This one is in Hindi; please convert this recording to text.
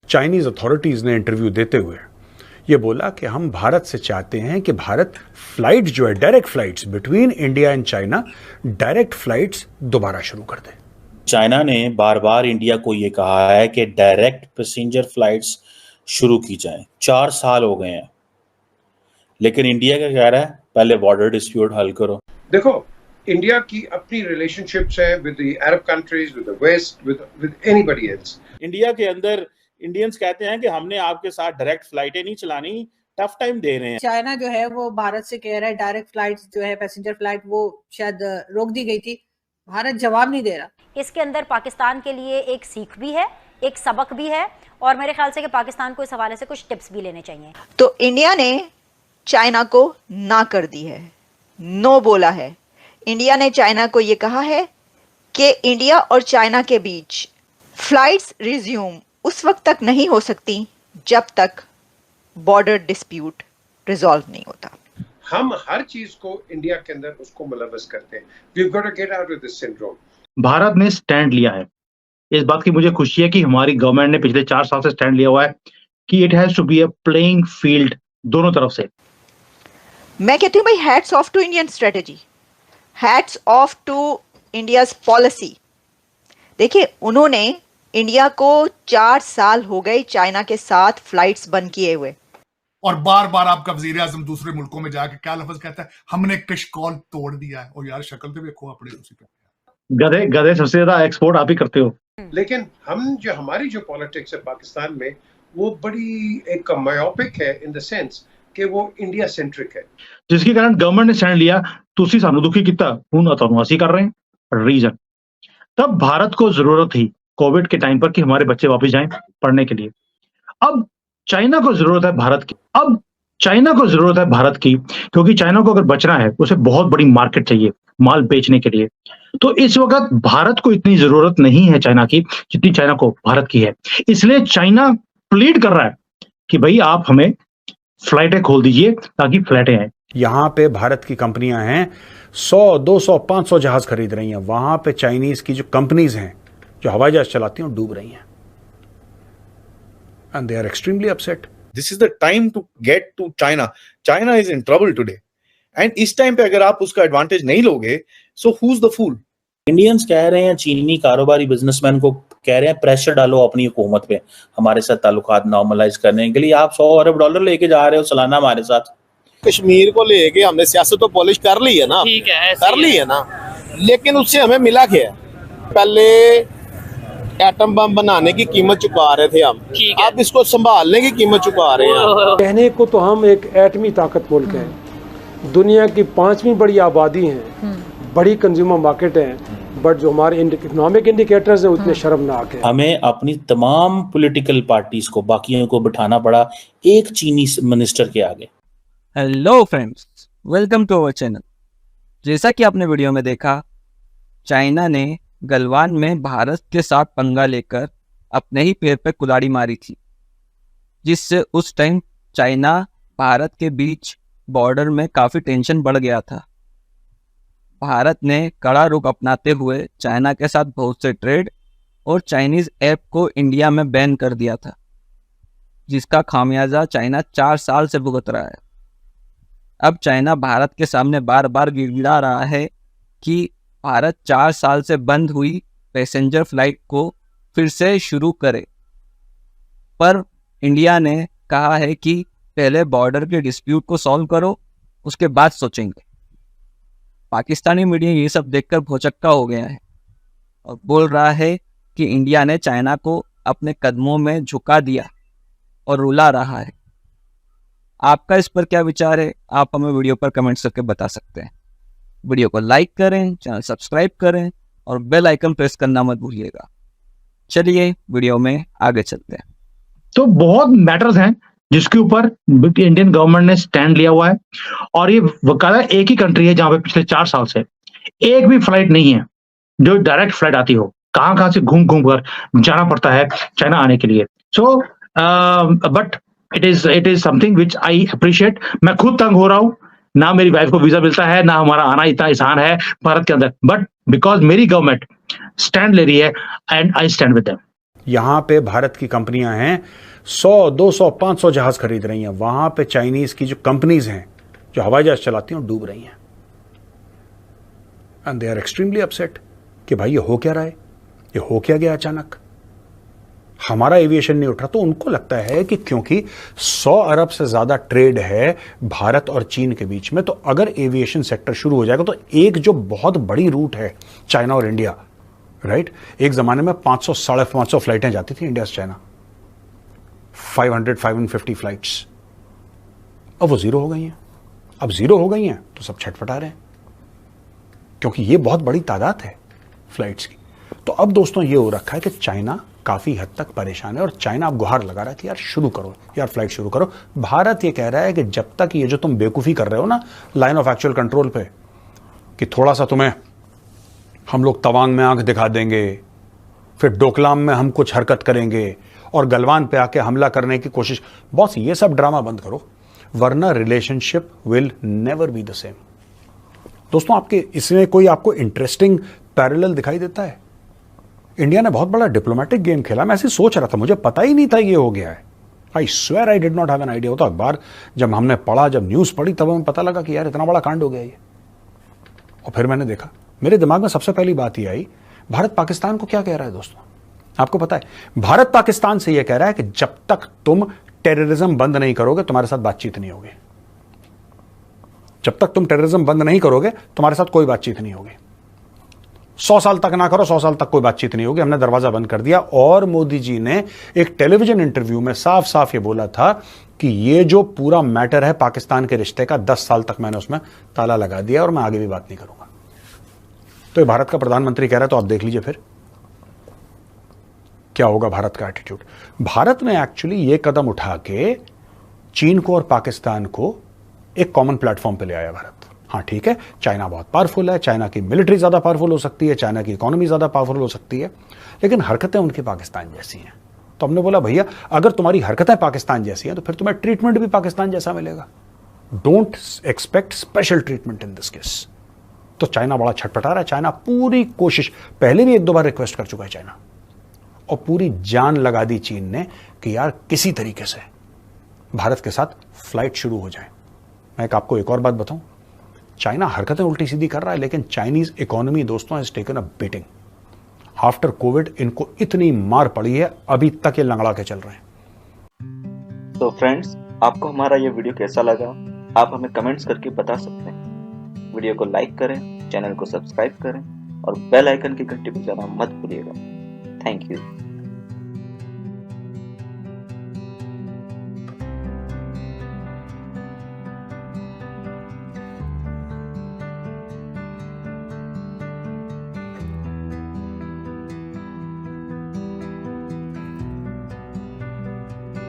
चाइनीज अथॉरिटीज ने इंटरव्यू देते हुए ये बोला कि हम भारत से चाहते हैं कि भारत फ्लाइट जो है direct flights between India and China, direct flights दोबारा शुरू कर दे। चाइना ने बार बार इंडिया को ये कहा है कि डायरेक्ट पैसेंजर फ्लाइट्स शुरू की जाएं। 4 साल हो गए हैं, लेकिन इंडिया क्या कह रहा है, पहले बॉर्डर डिस्प्यूट हल करो। देखो, इंडिया की अपनी रिलेशनशिप्स है with the Arab countries, with the West, with anybody else. India के अंदर इंडियंस कहते हैं कि हमने आपके साथ डायरेक्ट फ्लाइटें नहीं चलानी, टफ टाइम दे रहे हैं। चाइना जो है वो भारत से कह रहा है डायरेक्ट फ्लाइट्स जो है पैसेंजर फ्लाइट वो शायद रोक दी गई थी, भारत जवाब नहीं दे रहा। इसके अंदर पाकिस्तान के लिए एक सीख भी है, एक सबक भी है, और मेरे ख्याल से कि पाकिस्तान को इस हवाले से कुछ टिप्स भी लेने चाहिए। तो इंडिया ने चाइना को ना कर दी है, नो बोला है। इंडिया ने चाइना को ये कहा है कि इंडिया और चाइना के बीच फ्लाइट्स रिज्यूम उस वक्त तक नहीं हो सकती जब तक बॉर्डर डिस्प्यूट रिजॉल्व नहीं होता। हम हर चीज को इंडिया के अंदर उसको मुलव्वस करते हैं। We've got to get out of this syndrome. Bharat ने स्टैंड लिया है। इस बात की मुझे खुशी है कि हमारी गवर्नमेंट ने पिछले 4 साल से स्टैंड लिया हुआ है कि it has to be a playing field दोनों तरफ से। मैं कहती हूँ भाई, hats off to Indian strategy, hats off to India's policy. देखिए, उन्होंने इंडिया को 4 साल हो गए चाइना के साथ फ्लाइट्स बंद किए हुए, और बार बार आपका वजीर आजम दूसरे मुल्कों में जाके क्या लफ्ज कहता है, हमने कशकौल तोड़ दिया है। और यार शक्ल तो देखो अपनी, उसी पे गधे गधे सबसे ज्यादा एक्सपोर्ट आप ही करते हो। लेकिन हमारी जो पॉलिटिक्स है पाकिस्तान में, वो बड़ी एक मायोपिक है इन द सेंस कि वो इंडिया सेंट्रिक है, जिसके कारण गवर्नमेंट ने स्टैंड लिया। तुसी सानू दुखी किता, हुण तुहानू ਅਸੀਂ कर रहे हैं। रीजन, तब भारत को जरूरत थी कोविड के टाइम पर कि हमारे बच्चे वापस जाएं पढ़ने के लिए। अब चाइना को जरूरत है भारत की, क्योंकि चाइना को अगर बचना है उसे बहुत बड़ी मार्केट चाहिए माल बेचने के लिए। तो इस वक्त भारत को इतनी जरूरत नहीं है चाइना की जितनी चाइना को भारत की है। इसलिए चाइना प्लीड कर रहा है कि भाई आप हमें फ्लाइटें खोल दीजिए ताकि फ्लाइटें आए। यहां पे भारत की कंपनियां हैं 100, 200, 500 जहाज खरीद रही हैं, वहां पे चाइनीज की जो कंपनीज हैं जो हवाई जहाज चलाती हैं डूब रही हैं, and they are extremely upset. This is the time to get to China. China is in trouble today, and इस टाइम पे अगर आप उसका एडवांटेज नहीं लोगे, so who is the fool? Indians कह रहे हैं, चीनी कारोबारी बिजनेसमैन को कह रहे हैं प्रेशर डालो अपनी हुकूमत पे हमारे साथ ताल्लुकात नॉर्मलाइज करने के लिए। आप $100 अरब लेके जा रहे हो सालाना हमारे साथ। कश्मीर को लेके हमने सियासत तो पॉलिश कर ली है ना, ठीक है, कर ली है ना, लेकिन उससे हमें मिला क्या? पहले एटम बम बनाने की कीमत चुका रहे थे हम, अब इसको संभालने की कीमत चुका रहे हैं। कहने को तो हम एक एटमी ताकत मुल्क हैं, दुनिया की 5वीं बड़ी आबादी है, बड़ी कंज्यूमर मार्केट है, बट जो हमारे इकोनॉमिक इंडिकेटर्स हैं उतने शर्मनाक है। हमें अपनी तमाम पॉलिटिकल पार्टीज को, बाकियों को बिठाना पड़ा एक चीनी मिनिस्टर के आगे। Hello friends, welcome to our channel. जैसा कि आपने वीडियो में देखा, चाइना ने गलवान में भारत के साथ पंगा लेकर अपने ही पैर पे कुल्हाड़ी मारी थी, जिससे उस टाइम चाइना भारत के बीच बॉर्डर में काफ़ी टेंशन बढ़ गया था। भारत ने कड़ा रुख अपनाते हुए चाइना के साथ बहुत से ट्रेड और चाइनीज़ ऐप को इंडिया में बैन कर दिया था, जिसका खामियाजा चाइना 4 साल से भुगत रहा है। अब चाइना भारत के सामने बार बार गिड़गिड़ा रहा है कि भारत 4 साल से बंद हुई पैसेंजर फ्लाइट को फिर से शुरू करे, पर इंडिया ने कहा है कि पहले बॉर्डर के डिस्प्यूट को सॉल्व करो, उसके बाद सोचेंगे। पाकिस्तानी मीडिया ये सब देखकर भौचक्का हो गया है और बोल रहा है कि इंडिया ने चाइना को अपने कदमों में झुका दिया और रुला रहा है। आपका इस पर क्या विचार है? आप हमें वीडियो पर कमेंट्स करके बता सकते हैं। वीडियो को लाइक करें, चैनल सब्सक्राइब करें और बेल आइकन प्रेस करना मत भूलिएगा। चलिए वीडियो में आगे चलते हैं। तो बहुत मैटर्स हैं जिसके ऊपर इंडियन गवर्नमेंट ने स्टैंड लिया हुआ है, और ये वकाला एक ही कंट्री है जहां पे पिछले 4 साल से एक भी फ्लाइट नहीं है जो डायरेक्ट फ्लाइट आती हो। कहां से घूम कर जाना पड़ता है चाइना आने के लिए। So but it is something which I appreciate. मैं खुद तंग हो रहा हूं, ना मेरी वाइफ को वीजा मिलता है, ना हमारा आना इतना आसान है भारत के अंदर, बट बिकॉज मेरी गवर्नमेंट स्टैंड ले रही है and I stand with them. यहां पे भारत की कंपनियां हैं 100, 200, 500 जहाज खरीद रही हैं, वहां पे चाइनीज की जो कंपनीज हैं जो हवाई जहाज चलाती हैं डूब रही हैं। And they are extremely upset कि भाई ये हो क्या रहा है, ये हो क्या गया अचानक, हमारा एविएशन नहीं उठ रहा। तो उनको लगता है कि क्योंकि 100 अरब से ज्यादा ट्रेड है भारत और चीन के बीच में, तो अगर एविएशन सेक्टर शुरू हो जाएगा तो एक जो बहुत बड़ी रूट है चाइना और इंडिया, राइट, एक जमाने में 500, 550 फ्लाइटें जाती थी इंडिया से चाइना, 500, 550 फ्लाइट्स, अब वो जीरो हो गई हैं। अब जीरो हो गई हैं तो सब छटपटा रहे हैं, क्योंकि ये बहुत बड़ी तादाद है फ्लाइट्स की। तो अब दोस्तों ये हो रखा है कि चाइना काफी हद तक परेशान है और चाइना अब गुहार लगा रहा है कि यार शुरू करो, यार फ्लाइट शुरू करो। भारत ये कह रहा है कि जब तक ये जो तुम बेवकूफी कर रहे हो ना लाइन ऑफ एक्चुअल कंट्रोल पे, कि थोड़ा सा तुम्हें हम लोग तवांग में आंख दिखा देंगे, फिर डोकलाम में हम कुछ हरकत करेंगे और गलवान पे आके हमला करने की कोशिश, बॉस ये सब ड्रामा बंद करो, वरना relationship will never be the same. दोस्तों आपके इसमें कोई आपको इंटरेस्टिंग पैरेलल दिखाई देता है? इंडिया ने बहुत बड़ा डिप्लोमेटिक गेम खेला। मैं ऐसे सोच रहा था, मुझे पता ही नहीं था ये हो गया है। I swear I did not have an idea. होता अखबार जब हमने पढ़ा, जब न्यूज पढ़ी, तब हमें पता लगा कि यार इतना बड़ा कांड हो गया ये। और फिर मैंने देखा, मेरे दिमाग में सबसे पहली बात ये आई, भारत पाकिस्तान को क्या कह रहा है दोस्तों? आपको पता है भारत पाकिस्तान से यह कह रहा है कि जब तक तुम टेररिज्म बंद नहीं करोगे तुम्हारे साथ बातचीत नहीं होगी। जब तक तुम टेररिज्म बंद नहीं करोगे तुम्हारे साथ कोई बातचीत नहीं होगी। 100 साल तक ना करो, 100 साल तक कोई बातचीत नहीं होगी, हमने दरवाजा बंद कर दिया। और मोदी जी ने एक टेलीविजन इंटरव्यू में साफ साफ ये बोला था कि ये जो पूरा मैटर है पाकिस्तान के रिश्ते का, 10 साल तक मैंने उसमें ताला लगा दिया और मैं आगे भी बात नहीं करूंगा। तो ये भारत का प्रधानमंत्री कह रहा है, तो आप देख लीजिए फिर क्या होगा भारत का एटीट्यूड। भारत ने एक्चुअली ये कदम उठा के चीन को और पाकिस्तान को एक कॉमन प्लेटफॉर्म पे ले आया भारत। हाँ ठीक है, चाइना बहुत पावरफुल है, चाइना की मिलिट्री ज्यादा पावरफुल हो सकती है, चाइना की इकोनॉमी ज्यादा पावरफुल हो सकती है, लेकिन हरकतें उनकी पाकिस्तान जैसी हैं। तो हमने बोला भैया अगर तुम्हारी हरकतें पाकिस्तान जैसी हैं तो फिर तुम्हें ट्रीटमेंट भी पाकिस्तान जैसा मिलेगा। Don't expect special treatment in this case. तो चाइना बड़ा छटपटा रहा है। चाइना पूरी कोशिश, पहले भी 1-2 बार रिक्वेस्ट कर चुका है चाइना, और पूरी जान लगा दी चीन ने कि यार किसी तरीके से भारत के साथ फ्लाइट शुरू हो जाए। मैं आपको एक और बात बताऊं, चाइना हरकतें उल्टी सीधी कर रहा है, लेकिन चाइनीज इकोनॉमी दोस्तों has taken a beating. After Covid इनको इतनी मार पड़ी है, अभी तक ये लंगड़ा के चल रहे हैं। तो फ्रेंड्स, आपको हमारा ये वीडियो कैसा लगा आप हमें कमेंट्स करके बता सकते हैं। वीडियो को लाइक करें, चैनल को सब्सक्राइब करें और बेल आइकन की घंटी बजाना मत भूलिएगा। Thank you.